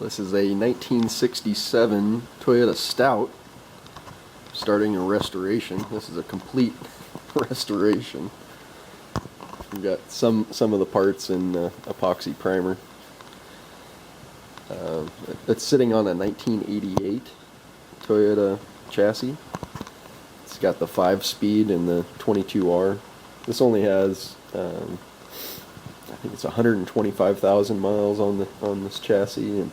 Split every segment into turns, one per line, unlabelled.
This is a 1967 Toyota Stout, starting a restoration. This is a complete restoration. We've got some of the parts in epoxy primer. It's sitting on a 1988 Toyota chassis. It's got the 5-speed and the 22R. This only has I think it's 125,000 miles on this chassis, and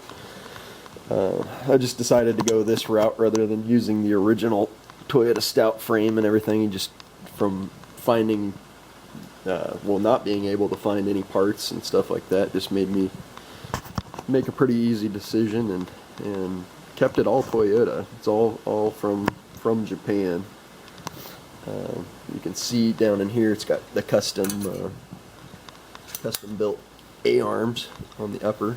I just decided to go this route rather than using the original Toyota Stout frame and everything. Just from finding, not being able to find any parts and stuff like that, just made me make a pretty easy decision and kept it all Toyota. It's all from Japan. You can see down in here it's got the custom built A-arms on the upper.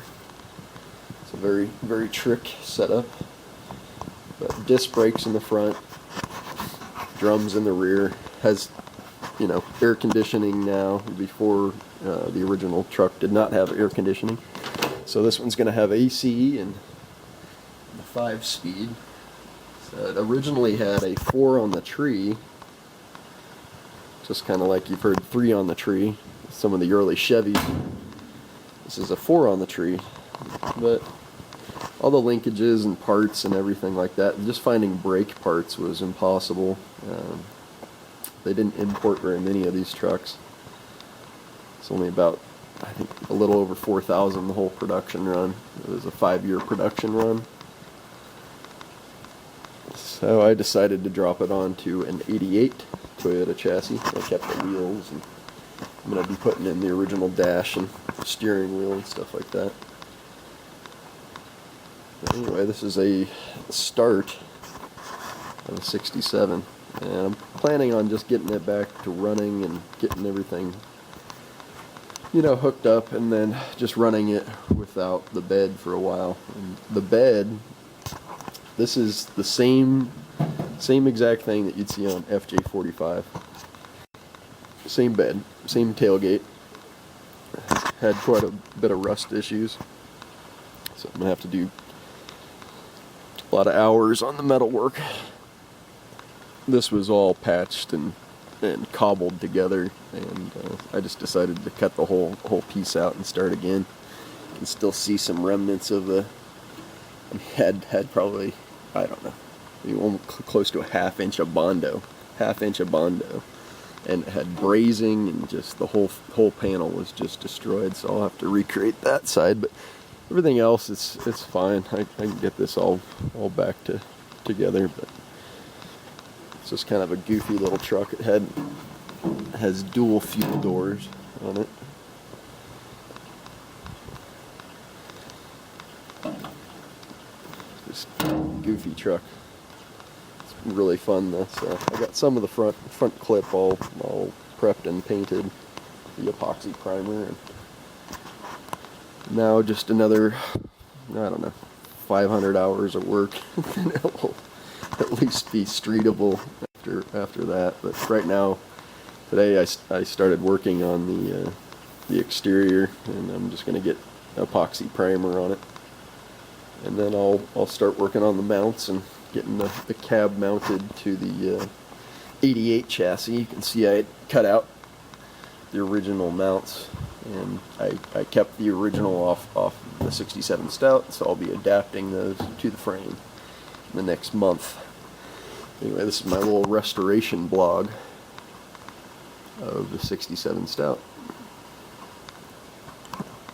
It's a very trick setup. But disc brakes in the front, drums in the rear. Has, air conditioning now. Before, the original truck did not have air conditioning. So this one's going to have AC and the 5-speed. So it originally had a 4 on the tree, just kind of like you've heard 3 on the tree, some of the early Chevys. This is a 4 on the tree, but all the linkages and parts and everything like that, just finding brake parts was impossible. They didn't import very many of these trucks. It's only about, I think, a little over 4,000 the whole production run. It was a 5-year production run. So I decided to drop it onto an 88 Toyota chassis. I kept the wheels, and I'm going to be putting in the original dash and steering wheel and stuff like that. But anyway, this is a start of a 67, and I'm planning on just getting it back to running and getting everything, hooked up, and then just running it without the bed for a while. And the bed, this is the same exact thing that you'd see on FJ45. Same bed, same tailgate. Had quite a bit of rust issues, so I'm gonna have to do a lot of hours on the metal work. This was all patched and cobbled together, and I just decided to cut the whole piece out and start again. You can still see some remnants of the had probably, I don't know, almost close to a half-inch of Bondo, and it had brazing, and just the whole panel was just destroyed. So I'll have to recreate that side, but everything else it's fine. I can get this all back together. But it's just kind of a goofy little truck. It has dual fuel doors on it. Just goofy truck. Really fun though. So I got some of the front clip all prepped and painted, the epoxy primer, and now just another, I don't know, 500 hours of work, and it will at least be streetable after that. But right now, today I started working on the exterior, and I'm just going to get epoxy primer on it, and then I'll start working on the mounts and getting the cab mounted to the 88 chassis. You can see I had cut out the original mounts, and I kept the original off the 67 Stout, so I'll be adapting those to the frame in the next month. Anyway, this is my little restoration blog of the 67 Stout.